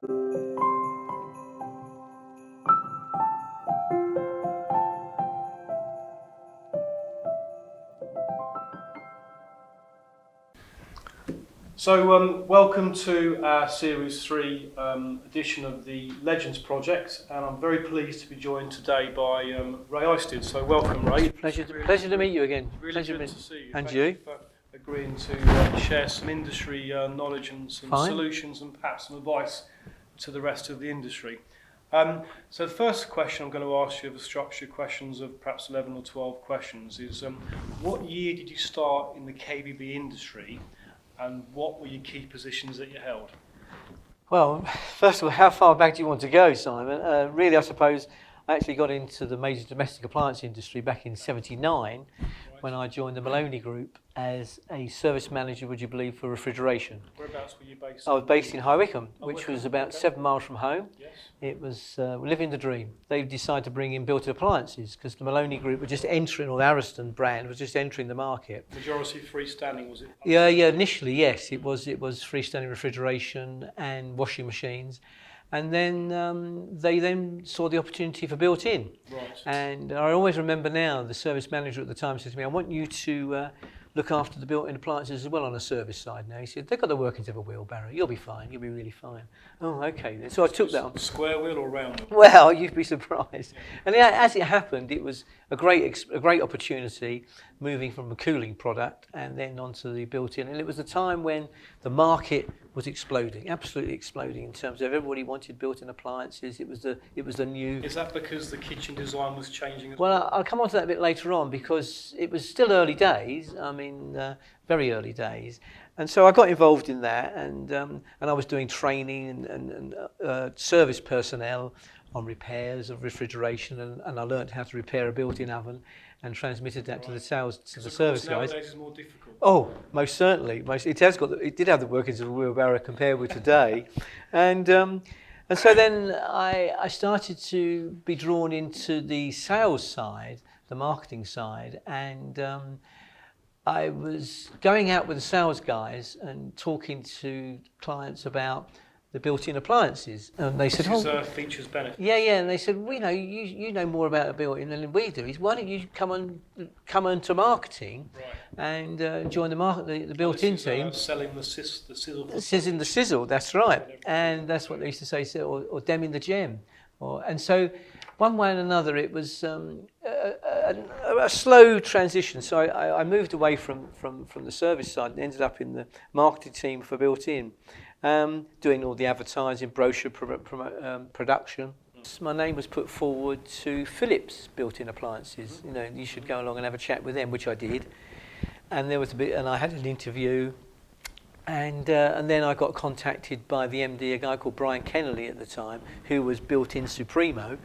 So welcome to our Series 3 edition of the Legends Project, and I'm very pleased to be joined today by Ray Isted. So welcome, Ray. Pleasure to meet you again. Really pleasure good to see you. And Thank you for agreeing to share some industry knowledge and some solutions and perhaps some advice to the rest of the industry. So the first question I'm going to ask you, of the structured questions of perhaps 11 or 12 questions, is what year did you start in the KBB industry? And what were your key positions that you held? Well, first of all, how far back do you want to go, Simon? Really, I suppose I actually got into the major domestic appliance industry back in '79 when I joined the Maloney Group as a service manager, would you believe, for refrigeration. Whereabouts were you based? I was based in High Wycombe, which was about 7 miles from home. Yes. It was living the dream. They decided to bring in built-in appliances because the Maloney Group were just entering, or the Ariston brand was just entering the market. Majority freestanding, was it? Yeah. Initially, yes, it was freestanding refrigeration and washing machines, and then they then saw the opportunity for built-in. Right. And I always remember now the service manager at the time said to me, "I want you to look after the built-in appliances as well on the service side now." He said, "They've got the workings of a wheelbarrow. You'll be fine. You'll be really fine." Oh, okay then. So I took that on. Square wheel or round wheel? Well, you'd be surprised. Yeah. And as it happened, it was a great opportunity, moving from a cooling product and then onto the built-in. And it was a time when the market was exploding, absolutely exploding in terms of everybody wanted built-in appliances. It was the new. Is that because the kitchen design was changing as well? I'll come on to that a bit later on because it was still early days. I mean, very early days. And so I got involved in that, and I was doing training and service personnel on repairs of refrigeration, and I learned how to repair a built-in oven and transmitted that to the service guys. Nowadays it's more difficult. Oh, most certainly. It did have the workings of a wheelbarrow compared with today, and so then I started to be drawn into the sales side, the marketing side, and I was going out with the sales guys and talking to clients about the built-in appliances, and they said, features benefits. Yeah, and they said, "We know you know more about a built-in than we do. Why don't you come into marketing, and join the built-in team?" Selling the sizzle. Sizzling the sizzle. That's right, and that's what they used to say, or demming the gem, and so. One way and another, it was a slow transition. So I moved away from the service side and ended up in the marketing team for built-in, doing all the advertising, brochure production. My name was put forward to Philips built-in appliances. You know, you should go along and have a chat with them, which I did. And and I had an interview. And then I got contacted by the MD, a guy called Brian Kennelly at the time, who was built-in Supremo.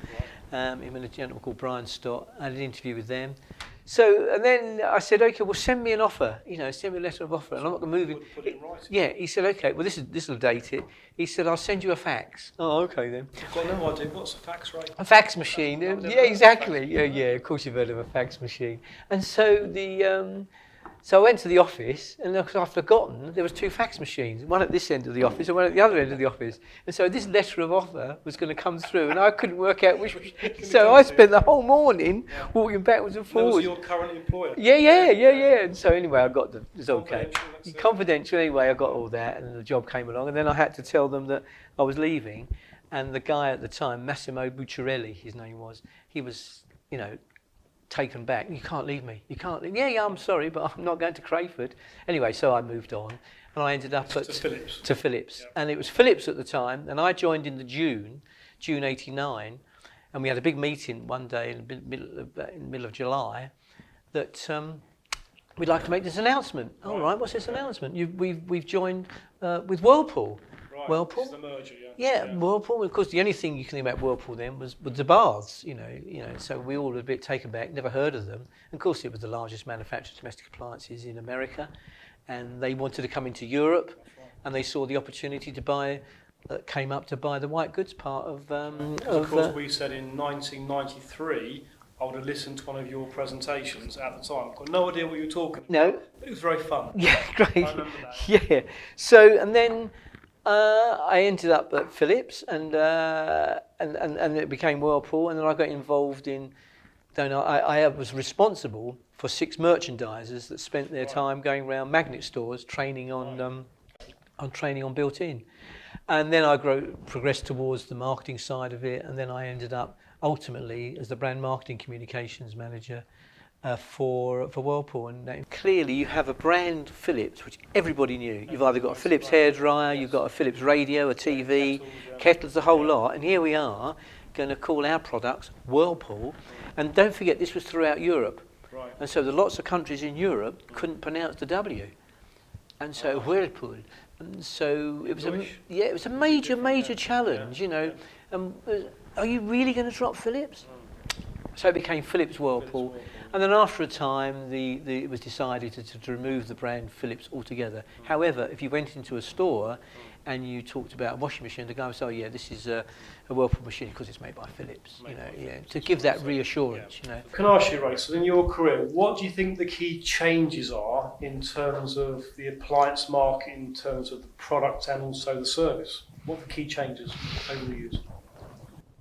Him and a gentleman called Brian Stott. I had an interview with them. So, and then I said, "Okay, well, send me an offer. Send me a letter of offer." And I'm not going to move it. Put it in writing. Yeah, he said, "Okay, well, this will date it." He said, "I'll send you a fax." Oh, okay then. I've got no idea. What's a fax rate? A fax machine. Yeah, exactly. Yeah. Of course, you've heard of a fax machine. And so So I went to the office, and because I'd forgotten, there was 2 fax machines, one at this end of the office and one at the other end of the office. And so this letter of offer was going to come through, and I couldn't work out which. So I spent the whole morning walking backwards and forwards. That was your current employer? Yeah. And so anyway, I got it was okay. Confidential. Anyway, I got all that, and the job came along, and then I had to tell them that I was leaving. And the guy at the time, Massimo Bucciarelli, his name was, he was, taken back. "You can't leave me. You can't leave." Yeah, I'm sorry, but I'm not going to Crayford. Anyway, so I moved on, and I ended up to Philips. Yep. And it was Philips at the time, and I joined in June '89, and we had a big meeting one day in the middle of July that we'd like to make this announcement. Right. All right, what's this announcement? We've joined with Whirlpool. Right. Whirlpool. It's the merger, Yeah, Whirlpool. Of course, the only thing you can think about Whirlpool then was the baths. So we all were a bit taken back, never heard of them. And of course, it was the largest manufacturer of domestic appliances in America, and they wanted to come into Europe, and they saw the opportunity to buy. Came up to buy the white goods part of. Of course, we said in 1993. I would have listened to one of your presentations at the time. I've got no idea what you were talking about. No. But it was very fun. Yeah, great. I remember that. Yeah. So, and then I ended up at Philips, and it became Whirlpool, and then I got involved in. I was responsible for 6 merchandisers that spent their time going around magnet stores training on training on built-in, and then I progressed towards the marketing side of it, and then I ended up ultimately as the brand marketing communications manager for Whirlpool. And clearly you have a brand Philips which everybody knew. You've either got a Philips hairdryer, you've got a Philips radio, a TV, kettles, the whole lot, and here we are going to call our products Whirlpool. And don't forget, this was throughout Europe, and so lots of countries in Europe couldn't pronounce the W, and so Whirlpool. And so it was a major challenge, you know. Are you really going to drop Philips? So it became Philips Whirlpool, and then after a time, it was decided to remove the brand Philips altogether. However, if you went into a store and you talked about a washing machine, the guy would say, "Oh yeah, this is a Whirlpool machine because it's made by Philips." You know, to give that reassurance. You know. Can I ask you, Ray? So in your career, what do you think the key changes are in terms of the appliance market, in terms of the product and also the service? What are the key changes over the years?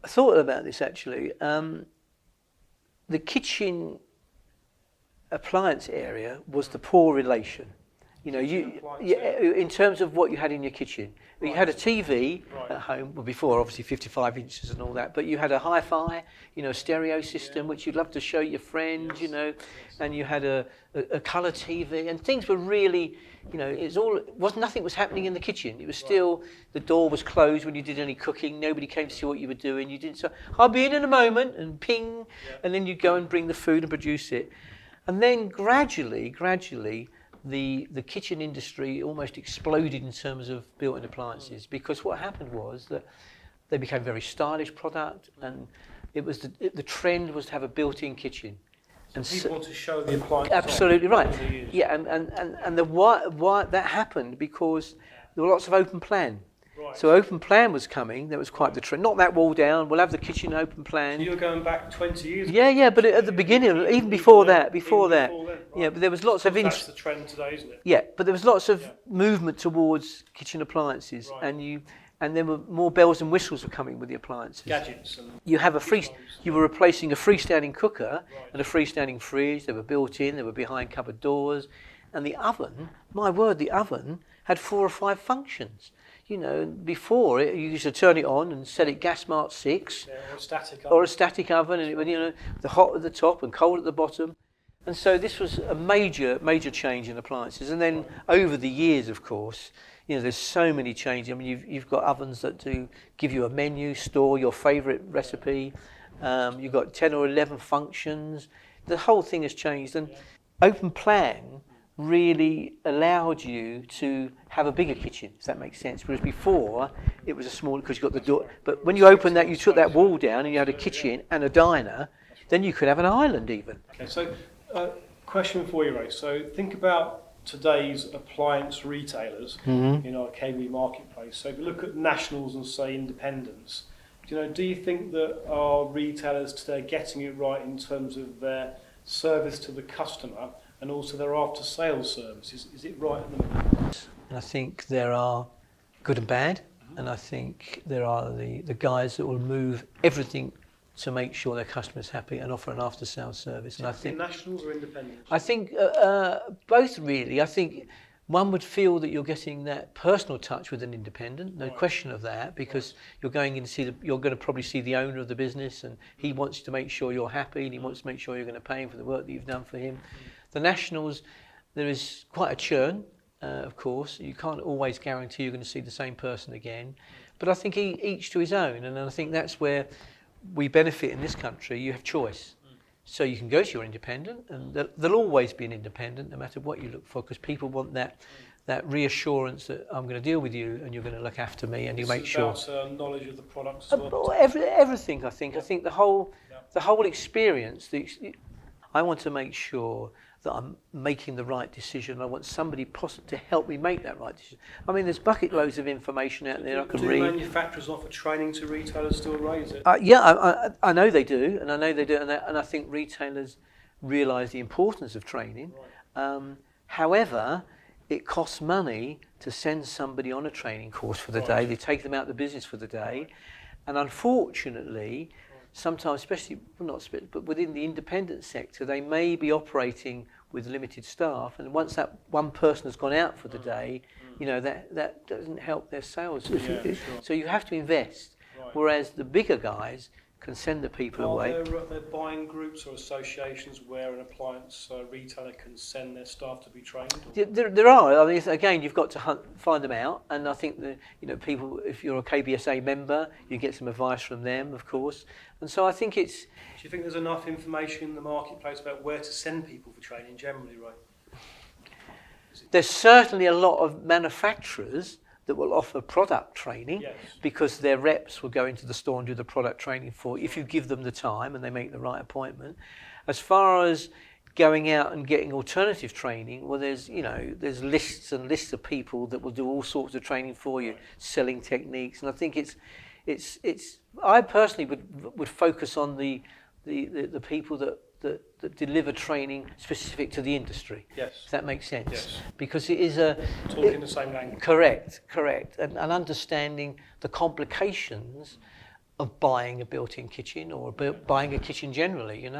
I thought about this actually. The kitchen appliance area was the poor relation. You know, in terms of what you had in your kitchen. You had a TV at home, well, before obviously 55 inches and all that, but you had a hi-fi, you know, stereo system, which you'd love to show your friends, you know, and you had a colour TV, and things were really, you know, nothing was happening in the kitchen. It was still, the door was closed when you did any cooking, nobody came to see what you were doing, you didn't say, "I'll be in a moment," and ping, and then you'd go and bring the food and produce it. And then gradually, the kitchen industry almost exploded in terms of built-in appliances, because what happened was that they became very stylish product, and it was the trend was to have a built-in kitchen. And people want to show the appliances. Absolutely right. Yeah, and why that happened because there were lots of open plan. Right. So open plan was coming. That was quite the trend. Not that wall down. We'll have the kitchen open plan. So you're going back 20 years. Yeah. But at the beginning, even before that. Right. Yeah, but there was lots of. That's the trend today, isn't it? Yeah, but there was lots of movement towards kitchen appliances, and there were more bells and whistles were coming with the appliances. Gadgets. And you were replacing a freestanding cooker and a freestanding fridge. They were built in. They were behind cupboard doors, and the oven. My word, the oven had 4 or 5 functions. You know, before you used to turn it on and set it gas mark 6, or a static oven, and it would, you know, the hot at the top and cold at the bottom. And so this was a major change in appliances. And then over the years, of course, you know, there's so many changes. I mean, you've got ovens that give you a menu, store your favourite recipe. You've got 10 or 11 functions. The whole thing has changed, and open plan really allowed you to have a bigger kitchen, if that makes sense. Whereas before, it was a small, because you got the door. But when you opened that, you took that wall down and you had a kitchen and a diner, then you could have an island even. Okay, so question for you, Ray. So think about today's appliance retailers in our KBB marketplace. So if you look at nationals and say independents, do you think that our retailers today are getting it right in terms of their service to the customer and also their after-sales service? Is it right at the moment? And I think there are good and bad, and I think there are the guys that will move everything to make sure their customer's happy and offer an after-sales service. And I think nationals or independents? I think both really. I think one would feel that you're getting that personal touch with an independent, no question of that, because you're going in to see you're going to probably see the owner of the business, and he wants to make sure you're happy, and he wants to make sure you're going to pay him for the work that you've done for him. The nationals, there is quite a churn, of course. You can't always guarantee you're going to see the same person again, but I think each to his own, and I think that's where we benefit in this country. You have choice. So you can go to your independent, and there'll always be an independent no matter what you look for, because people want that reassurance that I'm going to deal with you and you're going to look after me and you make sure. It's about knowledge of the products as well. Everything, I think. I think the whole experience. I want to make sure that I'm making the right decision. I want somebody to help me make that right decision. I mean, there's bucket loads of information out there I can read. Do manufacturers offer training to retailers still, Ray? Is it? I know they do, and I think retailers realise the importance of training. However, it costs money to send somebody on a training course for the day. They take them out of the business for the day. And unfortunately, sometimes, especially, but within the independent sector, they may be operating with limited staff. And once that one person has gone out for the day, that doesn't help their sales. So you have to invest. Right. Whereas the bigger guys can send the people away. Are there buying groups or associations where an appliance retailer can send their staff to be trained? There are. I mean, again, you've got to find them out, and I think that people, if you're a KBSA member, you get some advice from them, of course. And so I think it's. Do you think there's enough information in the marketplace about where to send people for training generally, right? There's certainly a lot of manufacturers that will offer product training, yes, because their reps will go into the store and do the product training for you if you give them the time and they make the right appointment. As far as going out and getting alternative training, well, there's there's lists and lists of people that will do all sorts of training for you, selling techniques, and I think it's I personally would focus on the people that deliver training specific to the industry. Yes. If that makes sense. Yes. Because it is talking the same language. Correct. And understanding the complications of buying a built-in kitchen or buying a kitchen generally,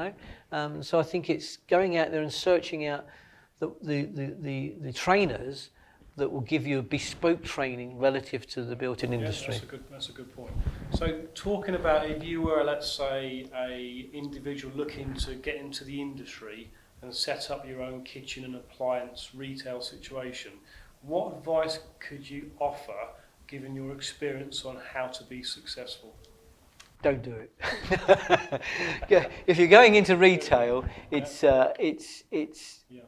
So I think it's going out there and searching out the trainers that will give you a bespoke training relative to the built-in industry. That's a good point. So talking about, if you were, let's say, a individual looking to get into the industry and set up your own kitchen and appliance retail situation, what advice could you offer, given your experience, on how to be successful? Don't do it. If you're going into retail, it's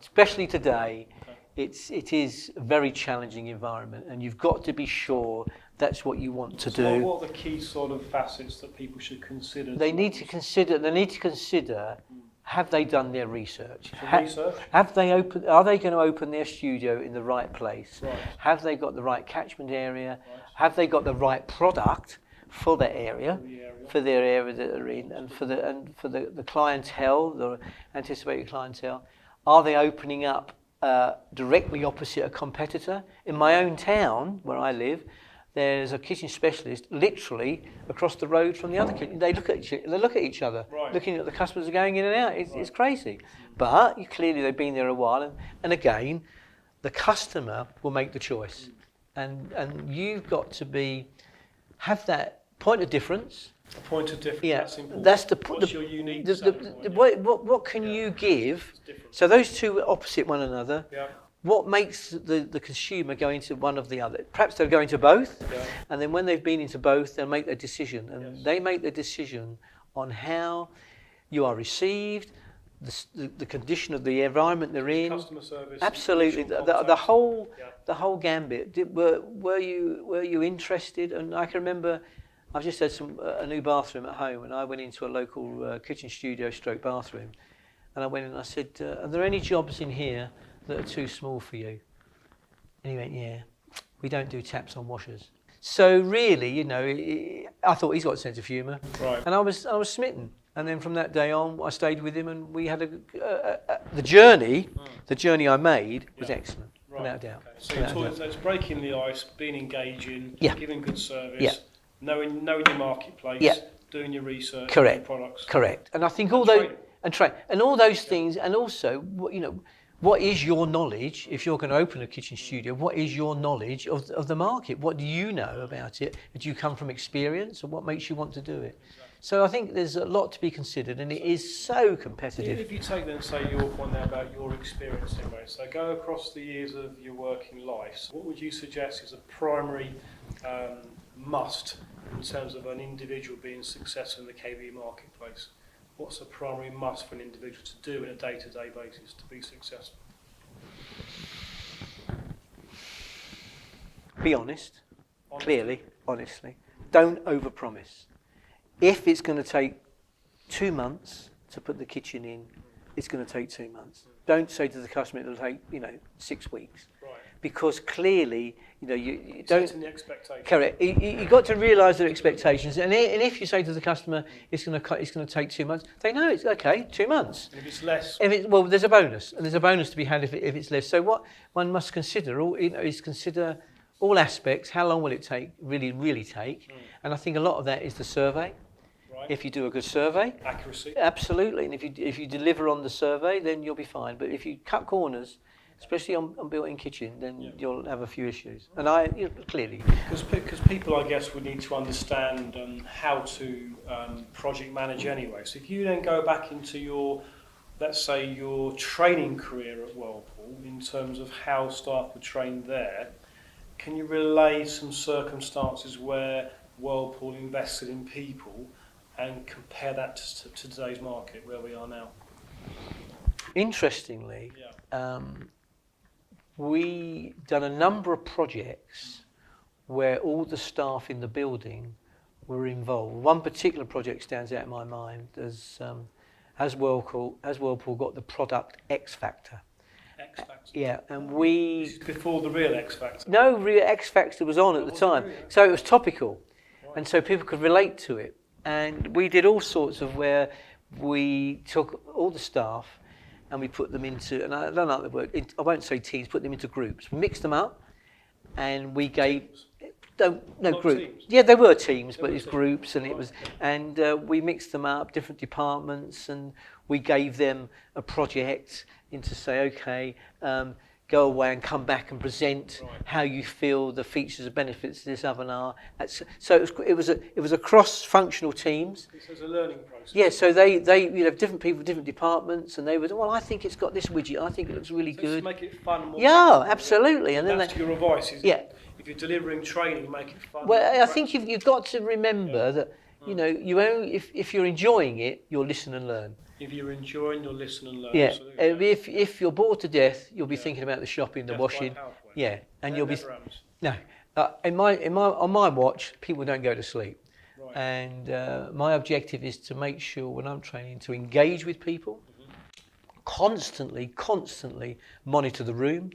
especially today. It is a very challenging environment, and you've got to be sure that's what you want to do. What are the key sort of facets that people should consider? They need to consider. Have they done their research? Research? Are they going to open their studio in the right place? Right. Have they got the right catchment area? Right. Have they got the right product for their area? For their area that they're in, and for the clientele, the anticipated clientele? Are they opening up directly opposite a competitor? In my own town, where I live, there's a kitchen specialist literally across the road from the other kitchen. They look at each other, right, looking at the customers are going in and out. It's crazy. But clearly they've been there a while, and again, the customer will make the choice, and you've got to have that point of difference. A point of difference. Yeah, that's important. That's What's your unique selling point? What can you give? So those two are opposite one another. Yeah. What makes the consumer go into one of the other? Perhaps they'll go into both, and then when they've been into both, they'll make their decision. And they make the decision on how you are received, the condition of the environment they're in. Customer service. Absolutely, the whole gambit. Were you interested? And I can remember, I've just had a new bathroom at home, and I went into a local kitchen studio stroke bathroom, and I went in and I said, are there any jobs in here that are too small for you? And he went, yeah, we don't do taps on washers. So really, I thought he's got a sense of humour, right, and I was smitten. And then from that day on, I stayed with him, and we had the journey I made was excellent, without doubt. Okay. So it's breaking the ice, being engaging, giving good service. Yeah. Knowing your marketplace, doing your research, correct, your products. Correct. And I think all those things, and also, what is your knowledge? If you're going to open a kitchen studio, what is your knowledge of the market? What do you know about it? Do you come from experience, or what makes you want to do it? Exactly. So I think there's a lot to be considered, and it is so competitive. If you take then, say, your point there about your experience in ways, so go across the years of your working life, so what would you suggest is a primary must in terms of an individual being successful in the KBB marketplace? What's a primary must for an individual to do on a day-to-day basis to be successful? Be honest. Clearly, honestly. Don't overpromise. If it's going to take 2 months to put the kitchen in, it's going to take 2 months. Don't say to the customer it'll take 6 weeks. Right. because clearly, you don't. Setting the expectation. Correct. You got to realise their expectations, and if you say to the customer it's going to take 2 months, they know it's okay. 2 months. And if it's less, Well, there's a bonus, and there's a bonus to be had if it's less. So what one must consider, is consider all aspects. How long will it take? Really take? And I think a lot of that is the survey. right? If you do a good survey, Accuracy. absolutely, and if you deliver on the survey, then you'll be fine. But if you cut corners, especially on built-in kitchen, then you'll have a few issues. And clearly, Because people, I guess, would need to understand how to project manage anyway. So if you then go back into your, let's say, your training career at Whirlpool, in terms of how staff were trained there, can you relay some circumstances where Whirlpool invested in people and compare that to today's market, where we are now? interestingly, we done a number of projects where all the staff in the building were involved. One particular project stands out in my mind as Whirlpool got the product X Factor. X Factor. Yeah, and This is before the real X Factor. no real X Factor was on at the time, so it was topical, and so people could relate to it. And we did all sorts of where we took all the staff and we put them into, and I don't like the word, I won't say teams, put them into groups, mixed them up, and we gave, no Not group. teams. Yeah, they were teams, but were it's teams. groups, and it was, and we mixed them up, different departments, and we gave them a project into say, okay, go away and come back and present how you feel the features and benefits of this oven are. So it was a cross-functional teams. This is a learning process. Yeah, so they different people, different departments, and they would, well, I think it's got this widget, I think it looks really So good. to make it fun. More Yeah, practical, absolutely. And then that's your advice. Is yeah. If you're delivering training, make it fun. Well, I think you've got to remember that you only if you're enjoying it, you'll listen and learn. If you're enjoying, you'll listen and learn. Yeah, Absolutely. if you're bored to death, you'll be thinking about the shopping, the Death by washing. PowerPoint. Yeah, and you'll be Never happens. no. On my watch, people don't go to sleep, Right. and my objective is to make sure when I'm training to engage with people, constantly monitor the room,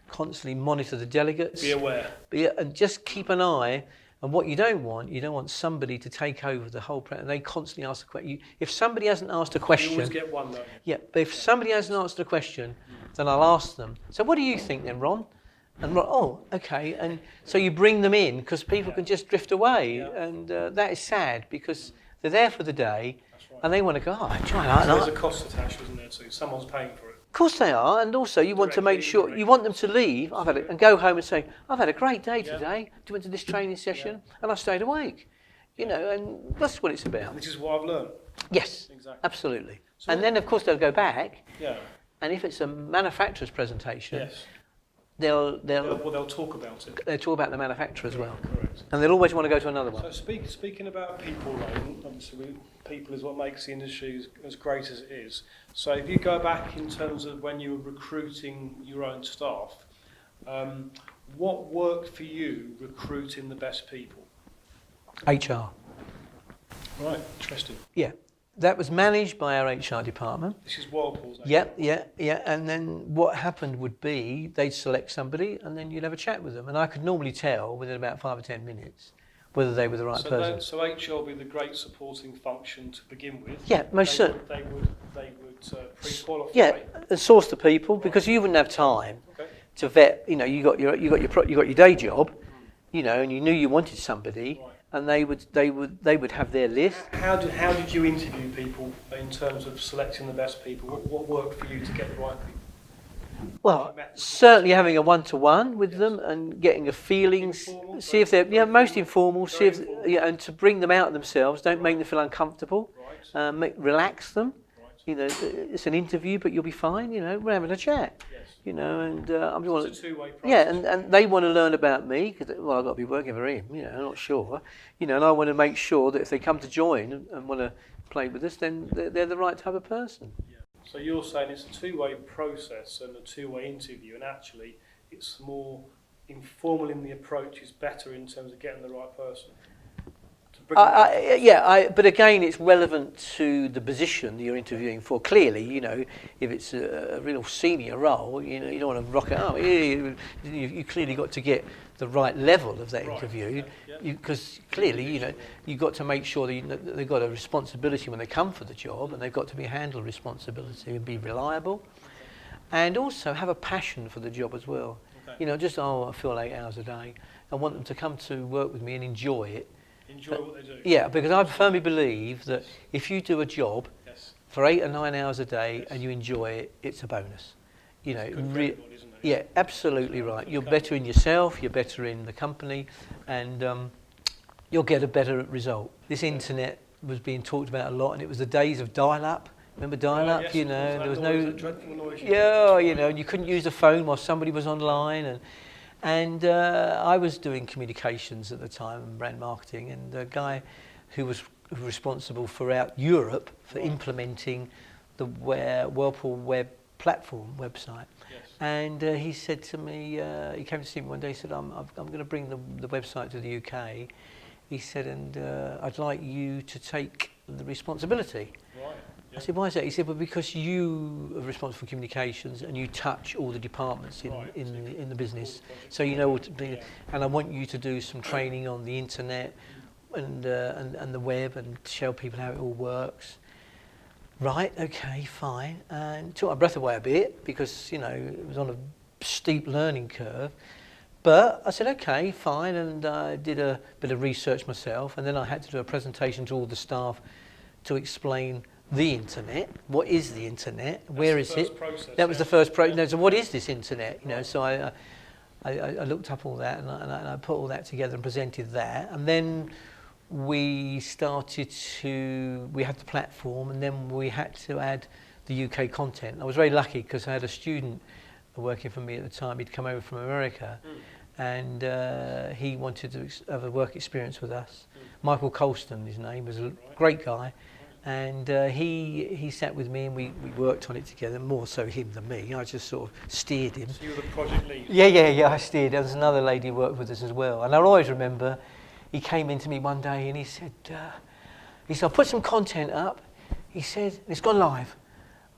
constantly monitor the delegates. Be aware. And just keep an eye. And what you don't want somebody to take over the whole and they constantly ask the question. If somebody hasn't asked a You question, always get one though. yeah, but if somebody hasn't answered a question, then I'll ask them. So what do you think then, Ron? And Ron, oh, okay. And so you bring them in because people can just drift away, and that is sad because they're there for the day, and they want to go. Oh, try that. So there's a cost attached, isn't there? Too. Someone's paying for it. Of course they are, and also you want to make sure you want them to leave. And go home and say, "I've had a great day today. Went to this training session, and I stayed awake." And that's what it's about. This is what I've learned. Yes, Exactly. absolutely. So- And then of course they'll go back, Yeah. and if it's a manufacturer's presentation, Yes. they'll They'll talk about it. talk about the manufacturer as well, Correct. and they'll always want to go to another one. So speaking about people, though, obviously people is what makes the industry as great as it is. So if you go back in terms of when you were recruiting your own staff, what worked for you recruiting the best people? HR. Right, interesting. Yeah, that was managed by our HR department. This is Whirlpool's. Yeah. And then what happened would be they'd select somebody, and then you'd have a chat with them, and I could normally tell within about 5 or 10 minutes whether they were the right person. So HR would be the great supporting function to begin with. Yeah, most certainly. They would pre-qualify. Yeah, and source the people because you wouldn't have time Okay. to vet. You got your day job, and you knew you wanted somebody, Right. and they would have their list. How did you interview people in terms of selecting the best people? What worked for you to get the right people? Well, certainly having a one-to-one with them and getting a feeling, Informal, see if they're most informal, see very if informal. and to bring them out themselves. Don't make them feel uncomfortable. Right. Relax them. Right. It's an interview, but you'll be fine. We're having a chat. Yes. And I'm just It's a two-way process. yeah, and they want to learn about me because I've got to be working for him. I'm not sure. And I want to make sure that if they come to join and want to play with us, then they're the right type of person. Yeah. So you're saying it's a two-way process and a two-way interview, and actually it's more informal in the approach is better in terms of getting the right person But again, it's relevant to the position that you're interviewing for. Clearly, you know, if it's a real senior role, you know, you don't want to rock it up. You clearly got to get the right level of that interview, because clearly, you know, you've got to make sure that they've got a responsibility when they come for the job, and they've got to be handled responsibility and be reliable, and also have a passion for the job as well. You know, just I feel 8 hours a day. I want them to come to work with me and enjoy it. Enjoy what they do. Yeah, because I firmly believe that if you do a job for 8 or 9 hours a day and you enjoy it, it's a bonus. You know, isn't it? yeah, absolutely right. You're better in yourself, you're better in the company, and you'll get a better result. This internet was being talked about a lot, and it was the days of dial-up. Remember dial-up? Yes, you know, there was noise, no. dreadful noise. Yeah, you know, and you couldn't use the phone while somebody was online, and I was doing communications at the time and brand marketing, and the guy who was responsible throughout Europe for implementing the Whirlpool web platform website. And he said to me, he came to see me one day, he said, I'm going to bring the website to the UK. He said, and I'd like you to take the responsibility. Right. I said, why is that? He said, well, because you are responsible for communications and you touch all the departments in the business. So you know what to do. And I want you to do some training on the internet and the web, and show people how it all works. Right, okay, fine. And took my breath away a bit, because, you know, it was on a steep learning curve. But I said, okay, fine, and I did a bit of research myself, and then I had to do a presentation to all the staff to explain the internet. What is the internet? Where is it? That was the first process. No, so what is this internet? You know, so I looked up all that, and I put all that together and presented that, and then we started to, we had the platform, and then we had to add the UK content. I was very lucky because I had a student working for me at the time. He'd come over from America, and he wanted to have a work experience with us. Michael Colston, his name, was a great guy, and he sat with me, and we worked on it together, more so him than me. I just sort of steered him. So you were the project lead? Yeah, I steered. There was another lady who worked with us as well, and I'll always remember, he came in to me one day and he said, I'll put some content up. He said, it's gone live.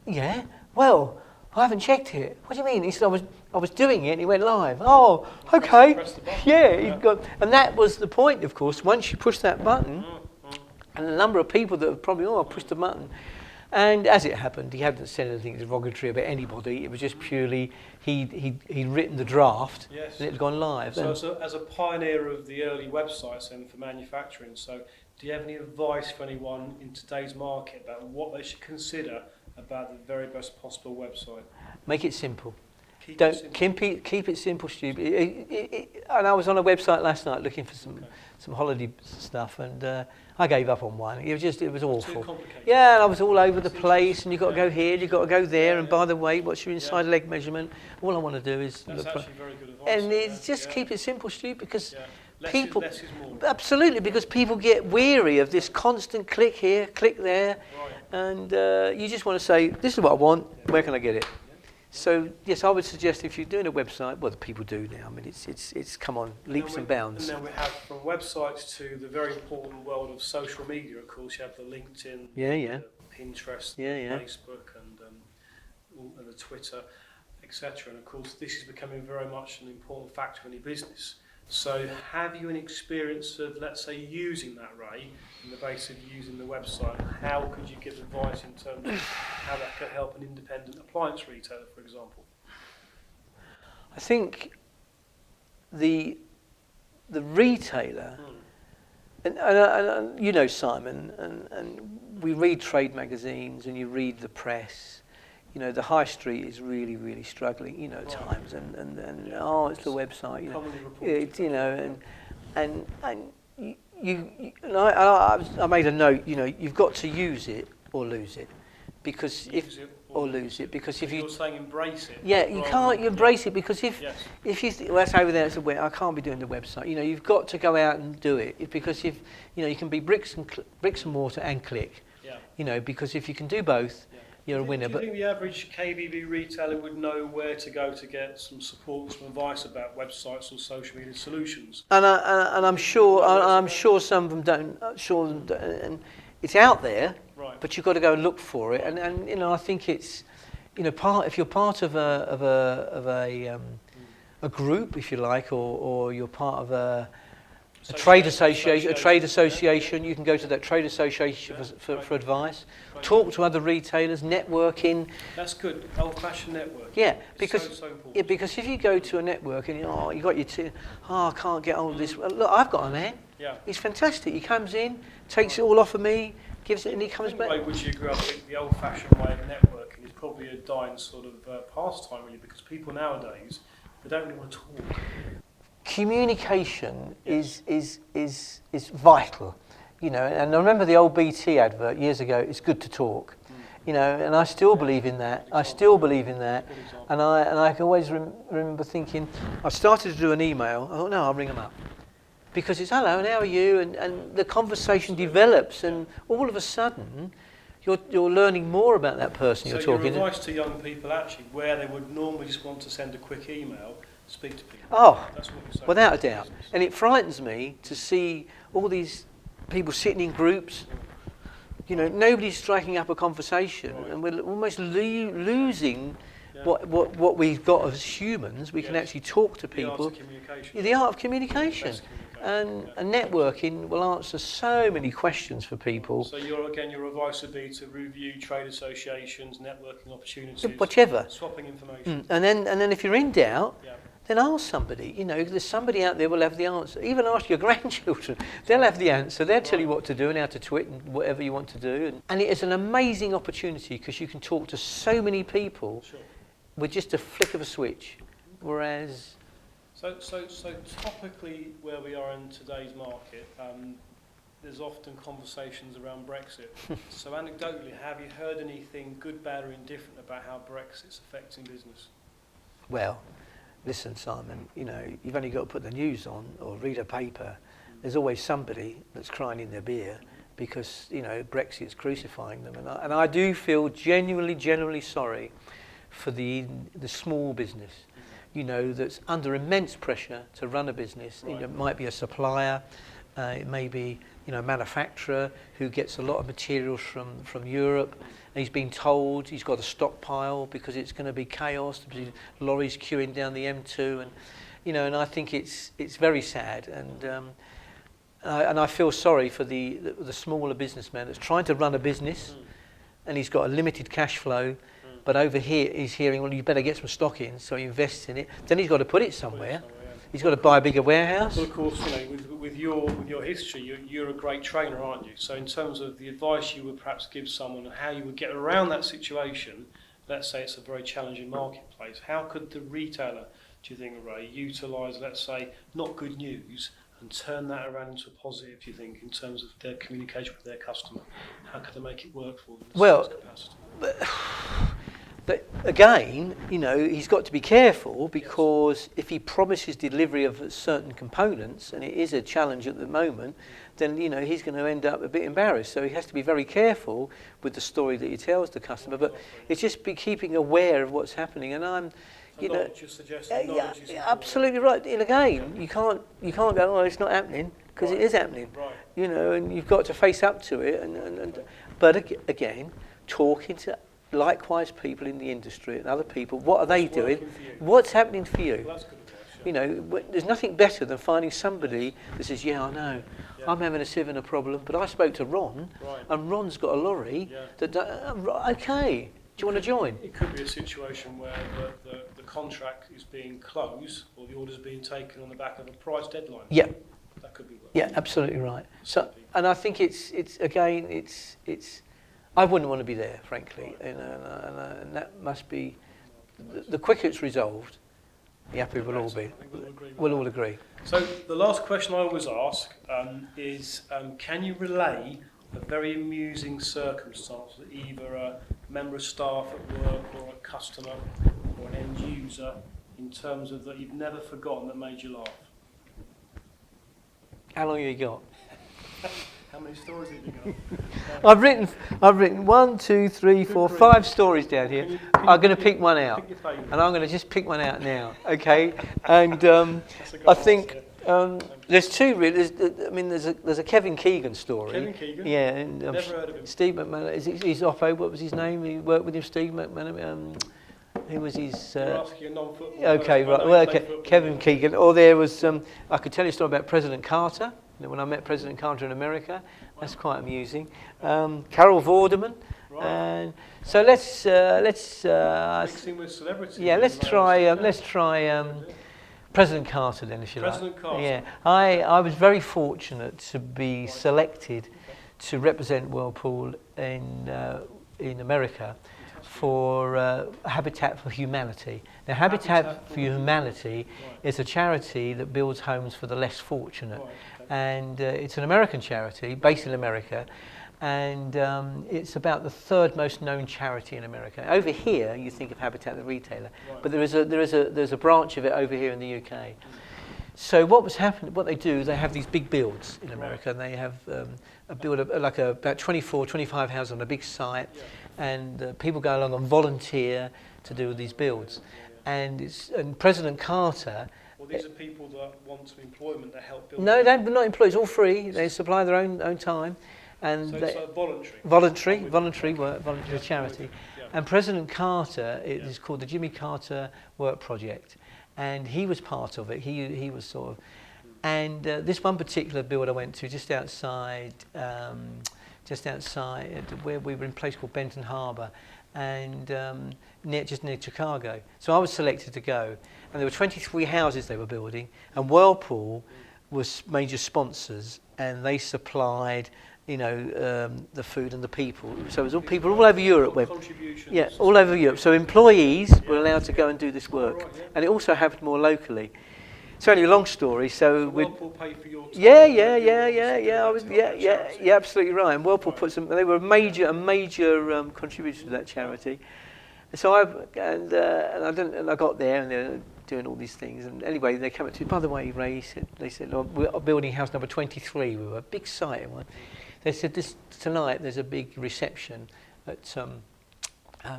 Yeah, well, I haven't checked it. What do you mean? He said, I was doing it and it went live. Oh, okay. Yeah, and that was the point, of course. Once you push that button, and the number of people that have probably, I pushed the button. And as it happened, he hadn't said anything derogatory about anybody. It was just purely he'd written the draft, and it had gone live. So as a pioneer of the early websites and for manufacturing, so do you have any advice for anyone in today's market about what they should consider about the very best possible website? Make it simple. Keep Keep it simple, Stu. And I was on a website last night looking for some holiday stuff, and I gave up on one. It was awful. Too complicated. Yeah, and I was all over the place, and you've got to go here, you've got to go there, and by the way, what's your inside leg measurement? All I want to do is That's look. actually very good advice. And it's just keep it simple, Stu, because people less is more. absolutely, because people get weary of this constant click here, click there, and you just want to say, this is what I want. Where can I get it? So yes, I would suggest if you're doing a website, well, the people do now. I mean, it's come on leaps and bounds. And then we have from websites to the very important world of social media. Of course, you have the LinkedIn, the Pinterest, Facebook, and the Twitter, etc. And of course, this is becoming very much an important factor in your business. So, have you any experience of, let's say, using that, Ray, in the base of using the website? How could you give advice in terms of how that could help an independent appliance retailer, for example? I think the retailer, and you know, Simon, and we read trade magazines and you read the press. You know, the high street is really, really struggling, you know, at times, and it's the website, you know, you know, and I made a note, you know, you've got to use it or lose it, because if you're saying embrace it. Yeah, you can't embrace it, because if you think, well, that's over there, I can't be doing the website. You know, you've got to go out and do it, because if you know, you can be bricks and mortar and click. You know, because if you can do both, you're a winner. Do you think the average KBB retailer would know where to go to get some support, some advice about websites or social media solutions? And I'm sure some of them don't. And it's out there, Right. but you've got to go and look for it. And you know, I think it's, you know, if you're part of a group, if you like, or you're part of a trade association, you can go to that trade association for advice. Right. Talk to other retailers, networking. That's good. Old-fashioned network. Yeah, because because if you go to a network and you got your I can't get hold of this. Well, look, I've got a man. Yeah. He's fantastic. He comes in, takes it all off of me, gives it, and he comes back. Would you agree? I think the old-fashioned way of networking is probably a dying sort of pastime, really, because people nowadays, they don't really want to talk. Communication is vital, you know. And I remember the old BT advert years ago. It's good to talk, you know. And I still believe in that. And I can always remember thinking, I started to do an email. I thought, no, I'll ring them up, because it's hello and how are you, and the conversation develops, and all of a sudden, you're learning more about that person you're talking to. So your advice to young people, actually, where they would normally just want to send a quick email, speak to people. Oh, that's what you're saying. Without a doubt. And it frightens me to see all these people sitting in groups. You know, nobody's striking up a conversation, right. And we're almost losing what we've got as humans. We can actually talk to people. The art of communication. And networking will answer so many questions for people. So your advice would be to review trade associations, networking opportunities, whichever, swapping information. And then if you're in doubt, then ask somebody. You know, there's somebody out there will have the answer. Even ask your grandchildren; they'll have the answer. They'll tell you what to do and how to tweet and whatever you want to do. And it is an amazing opportunity because you can talk to so many people with just a flick of a switch. Whereas, so topically, where we are in today's market, there's often conversations around Brexit. So anecdotally, have you heard anything good, bad, or indifferent about how Brexit's affecting business? Well, listen, Simon, you know, you've only got to put the news on or read a paper. There's always somebody that's crying in their beer because, you know, Brexit's crucifying them. And I do feel genuinely sorry for the small business, you know, that's under immense pressure to run a business. Right. It might be a supplier, it may be, you know, a manufacturer who gets a lot of materials from Europe, and he's been told he's got a stockpile because it's going to be chaos. There'll be lorries queuing down the M2, and you know, and I think it's very sad, and I feel sorry for the smaller businessman that's trying to run a business, and he's got a limited cash flow. But over here, he's hearing, well, you better get some stock in, so he invests in it. Then he's got to put it somewhere. He's got to buy a bigger warehouse. Well, of course, you know, with your history, you're a great trainer, aren't you? So in terms of the advice you would perhaps give someone on how you would get around that situation, let's say it's a very challenging marketplace, how could the retailer, do you think, Ray, utilise, let's say, not good news and turn that around into a positive, do you think, in terms of their communication with their customer? How could they make it work for them? Well, but again, you know, he's got to be careful because if he promises delivery of certain components, and it is a challenge at the moment, then, you know, he's going to end up a bit embarrassed. So he has to be very careful with the story that he tells the customer. But it's just be keeping aware of what's happening. And I'm, you know, absolutely right. And again, you can't go, oh, it's not happening, because it is happening. Right. You know, and you've got to face up to it. But again, talking to likewise people in the industry and other people, what are they doing? What's happening for you? Well, that's good advice, You know, there's nothing better than finding somebody that says, yeah, I know, I'm having a sieve and a problem, but I spoke to Ron, and Ron's got a lorry, okay, do you want to join? It could be a situation where the contract is being closed or the order's being taken on the back of a price deadline. Yeah. That could be worse. Yeah, absolutely right. So, and I think it's I wouldn't want to be there, frankly, and that must be the quicker it's resolved, the happier we'll all be. We'll all agree. So the last question I always ask is, can you relay a very amusing circumstance that either a member of staff at work or a customer or an end user, in terms of that you've never forgotten that made you laugh? How long have you got? How many stories have you got? I've written 1, 2, 3, 4, 5 stories down here. I'm going to pick one out, Pick your favourite. and I'm going to just pick one out now. Okay, and That's a good I think answer. there's two really. There's a Kevin Keegan story. Kevin Keegan? Yeah, and Never heard of him. Steve McManaman. He's Oppo. What was his name? He worked with him. Steve McManaman. Who was his? You're asking a non-football Okay, person. right. I know Well, he played okay, football. Kevin Keegan. Or there was. I could tell you a story about President Carter. You know, when I met President Carter in America, that's quite amusing. Carol Vorderman. Right. And so let's Mixing with celebrities. yeah, let's try President Carter then, if you like. President Carter. Yeah, I was very fortunate to be selected to represent Whirlpool in America for Habitat for Humanity. Now, Habitat for Humanity is a charity that builds homes for the less fortunate, and it's an American charity based in America. And it's about the third most known charity in America. Over here, you think of Habitat the retailer, but there's a branch of it over here in the UK. So what they do, they have these big builds in America, and they have a build about 24, 25 houses on a big site, and people go along and volunteer to do these builds. And President Carter. Well, these are people that want some employment to help build. No, they're not employed. It's all free. They supply their own time. And so it's voluntary. Voluntary work, voluntary charity. Yeah. And President Carter, it is called the Jimmy Carter Work Project, and he was part of it. He was sort of, and this one particular build I went to just outside where we were in a place called Benton Harbour, and just near Chicago. So I was selected to go, and there were 23 houses they were building, and Whirlpool was major sponsors, and they supplied the food and the people. So it was all people all over Europe. Yeah, all over Europe. So employees were allowed to go and do this work, and it also happened more locally. So anyway, long story. So Whirlpool paid for your time. Yeah. I was absolutely right. And Whirlpool put some. They were a major contributor to that charity. So I got there, and they're doing all these things. And anyway, they came up to me. By the way, Ray, they said, we're building house number 23. We were a big site. They said tonight there's a big reception at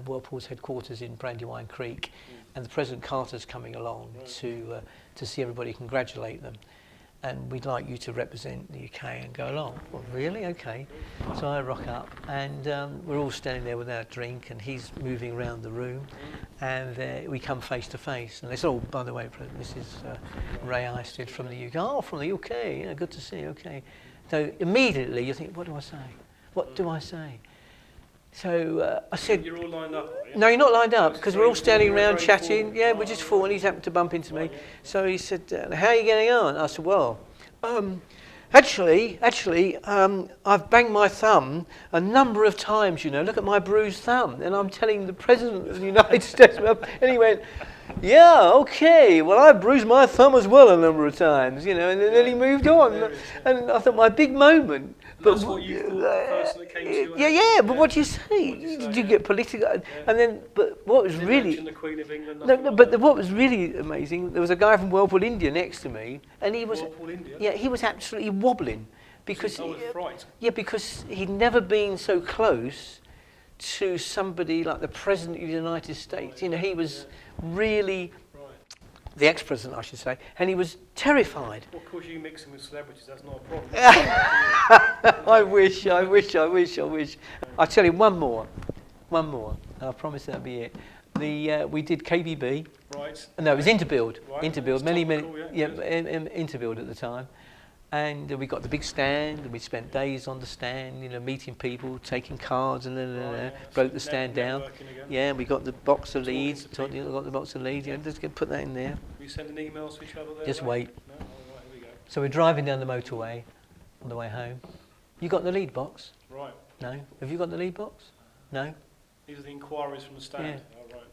Whirlpool's headquarters in Brandywine Creek, and the President Carter's coming along to see everybody, congratulate them, and we'd like you to represent the UK and go along. Well, really? Okay. So I rock up, and we're all standing there with our drink, and he's moving around the room, and we come face to face, and they said, "Oh, by the way, this is Ray Isted from the UK." "Oh, from the UK. Yeah, good to see you." Okay. So immediately you think, what do I say? What do I say? So I said... You're all lined up, are you? No, you're not lined up, because we're all standing around chatting. Yeah, we're just four, and he's happened to bump into me. So he said, "How are you getting on?" I said, "Well, actually, I've banged my thumb a number of times, look at my bruised thumb." And I'm telling the President of the United States, and he went, "Yeah, okay, well, I bruised my thumb as well a number of times, and then he moved on." And I thought, my big moment. But that's what you thought the person that came to you. Yeah, but what do you say? Did you get political? And then, but what was really... the Queen of England. What was really amazing, there was a guy from Whirlpool India next to me, and he was... Whirlpool India? Yeah, he was absolutely wobbling. Because, I was fright. Yeah, because he'd never been so close to somebody like the President of the United States. He was really... The ex-president, I should say, and he was terrified. Well, of course, you mixing with celebrities, that's not a problem. I wish. I'll tell you one more. I promise that'll be it. We did KBB. Right. No, it was Interbuild. Right. Interbuild, many, Yes. Interbuild at the time. And we got the big stand, and we spent days on the stand, meeting people, taking cards, and broke the stand down. Yeah, we got the box of leads. Got the box of leads. Just put that in there. Were you sending emails to each other there? Just wait. No? All right, here we go. So we're driving down the motorway on the way home. You got the lead box? Right. No. Have you got the lead box? No. These are the inquiries from the stand. Yeah. Oh, right.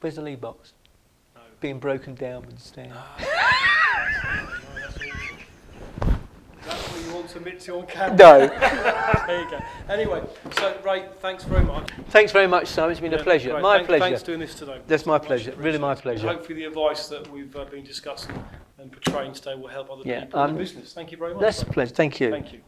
Where's the lead box? No. Being broken down with the stand. That's awful. That's what you want to admit to on camera. No. There you go. Anyway, so Ray, thanks very much. Thanks very much, Simon. It's been a pleasure. Great. My pleasure. Thanks for doing this today. That's my Much pleasure. Really my appreciated. pleasure. Hopefully the advice that we've been discussing and portraying today will help other Yeah, people in the business. Thank you very much. That's a pleasure. Thank you. Thank you.